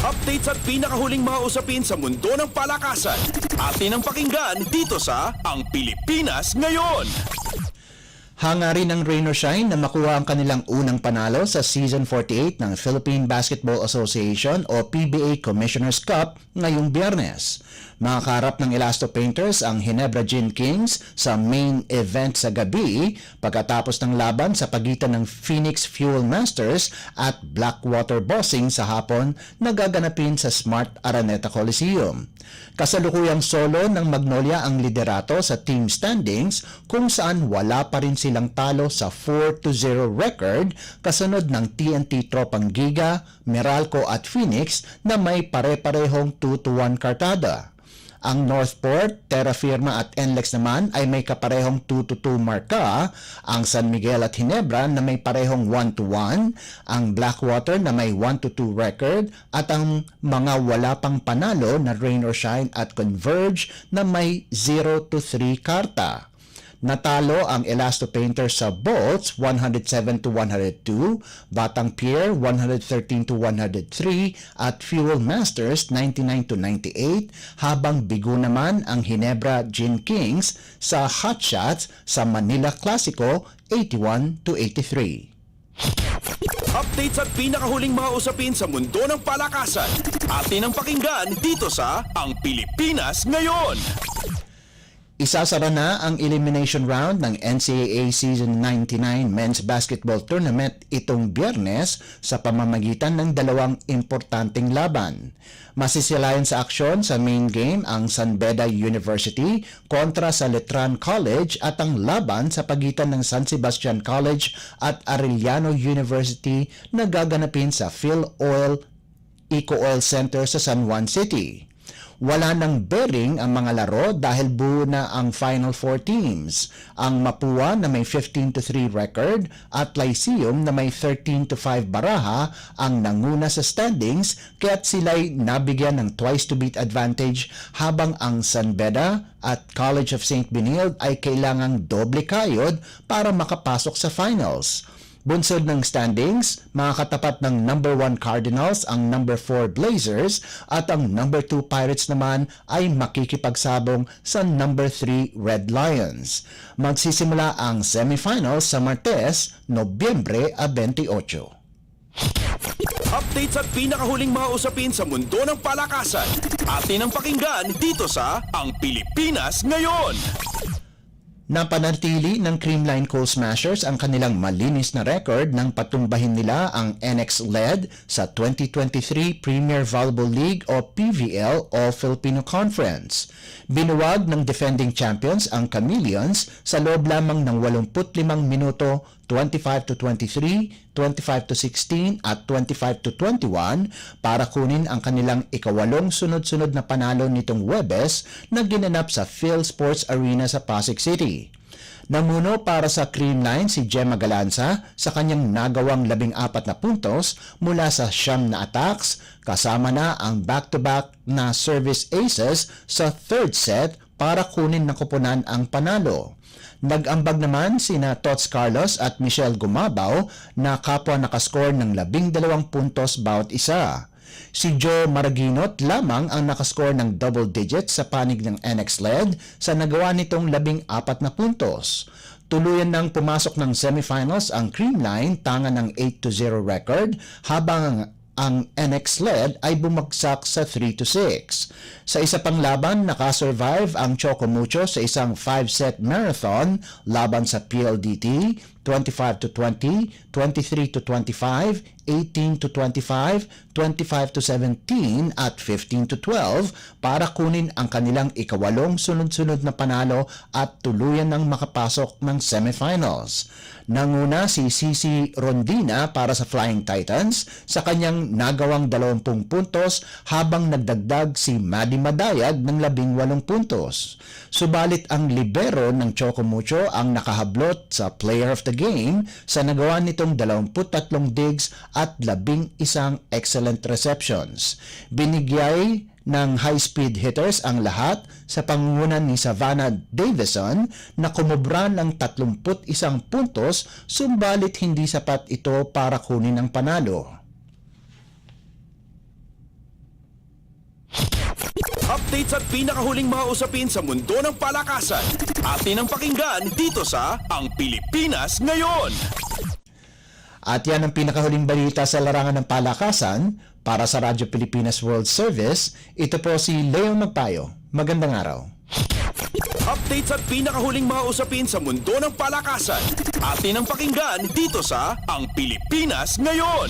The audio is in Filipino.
Updates at pinakahuling mga usapin sa mundo ng palakasan. Atin ang pakinggan dito sa Ang Pilipinas Ngayon. Hangarin ng Rain or Shine na makuha ang kanilang unang panalo sa Season 48 ng Philippine Basketball Association o PBA Commissioner's Cup ngayong Biyernes. Makakarap ng Elasto Painters ang Ginebra Gin Kings sa main event sa gabi pagkatapos ng laban sa pagitan ng Phoenix Fuel Masters at Blackwater Bossing sa hapon na gaganapin sa Smart Araneta Coliseum. Kasalukuyang solo ng Magnolia ang liderato sa team standings kung saan wala pa rin silang talo sa 4-0 record kasunod ng TNT Tropang Giga, Meralco at Phoenix na may pare-parehong 2-1 kartada. Ang Northport, Terra Firma at NLEX naman ay may kaparehong 2-2 marka, ang San Miguel at Ginebra na may parehong 1-1, ang Blackwater na may 1-2 record at ang mga wala pang panalo na Rain or Shine at Converge na may 0-3 karta. Natalo ang Elasto Painters sa Bolts 107-102, Batang Pier 113-103 at Fuel Masters 99-98, habang bigo naman ang Ginebra Gin Kings sa Hot Shots sa Manila Clasico 81-83. Updates at pinakahuling mga usapin sa mundo ng palakasan. Atin ang pakinggan dito sa Ang Pilipinas Ngayon. Isasara na ang elimination round ng NCAA Season 99 Men's Basketball Tournament itong Biyernes sa pamamagitan ng dalawang importanteng laban. Masisilayan sa aksyon sa main game ang San Beda University kontra sa Letran College at ang laban sa pagitan ng San Sebastian College at Arellano University na gaganapin sa Phil Oil Eco Oil Center sa San Juan City. Wala nang bearing ang mga laro dahil buo na ang Final Four teams. Ang Mapua na may 15-3 record at Lyceum na may 13-5 baraha ang nanguna sa standings kaya't sila'y nabigyan ng twice-to-beat advantage habang ang San Beda at College of St. Benilde ay kailangang doble kayod para makapasok sa finals. Bunsod ng standings, makakatapat ng number 1 Cardinals ang number 4 Blazers at ang number 2 Pirates naman ay makikipagsabong sa number 3 Red Lions. Magsisimula ang semifinals sa Martes, Nobyembre 28. Updates at pinakahuling mga usapin sa mundo ng palakasan. Atin ang pakinggan dito sa Ang Pilipinas Ngayon. Napanatili ng Creamline Coal Smashers ang kanilang malinis na record nang patumbahin nila ang NX LED sa 2023 Premier Volleyball League o PVL o Filipino Conference. Binuwag ng defending champions ang Chameleons sa loob lamang ng 85 minuto, 25-23, 25-16 at 25-21 para kunin ang kanilang ikawalong sunod-sunod na panalo nitong Huwebes na ginanap sa Phil Sports Arena sa Pasig City. Namuno para sa Creamline si Gemma Galanza sa kanyang nagawang 14 na puntos mula sa 9 na attacks, kasama na ang back-to-back na service aces sa third set para kunin ng koponan ang panalo. Nag-ambag naman sina Tots Carlos at Michelle Gumabaw na kapwa nakascore ng 12 puntos bawat isa. Si Joe Maraginot lamang ang nakascore ng double digits sa panig ng NX LED sa nagawa nitong 14 na puntos. Tuluyan nang pumasok ng semifinals ang Creamline tanga ng 8-0 record habang ang NX LED ay bumagsak sa 3-6. Sa isa pang laban, nakasurvive ang Chocomucho sa isang 5-set marathon laban sa PLDT, 25-20, 23-25, 18-25, 25-17 at 15-12 para kunin ang kanilang ikawalong sunod-sunod na panalo at tuluyan ng makapasok ng semifinals. Nanguna si Cici Rondina para sa Flying Titans sa kanyang nagawang 20 puntos habang nagdagdag si Maddie Madayag ng 18 puntos. Subalit ang libero ng Chocomucho ang nakahablot sa Player of the Game sa nagawa nitong 23 digs at 11 excellent receptions. Binigyay ng high-speed hitters ang lahat sa pangungunan ni Savannah Davison na kumubra ng 31 puntos, subalit hindi sapat ito para kunin ang panalo. Updates at pinakahuling mga usapin sa mundo ng palakasan. Atin ang pakinggan dito sa Ang Pilipinas Ngayon. At yan ang pinakahuling balita sa larangan ng palakasan. Para sa Radyo Pilipinas World Service, ito po si Leo Magpayo. Magandang araw. Updates at pinakahuling mga usapin sa mundo ng palakasan. Atin ang pakinggan dito sa Ang Pilipinas Ngayon.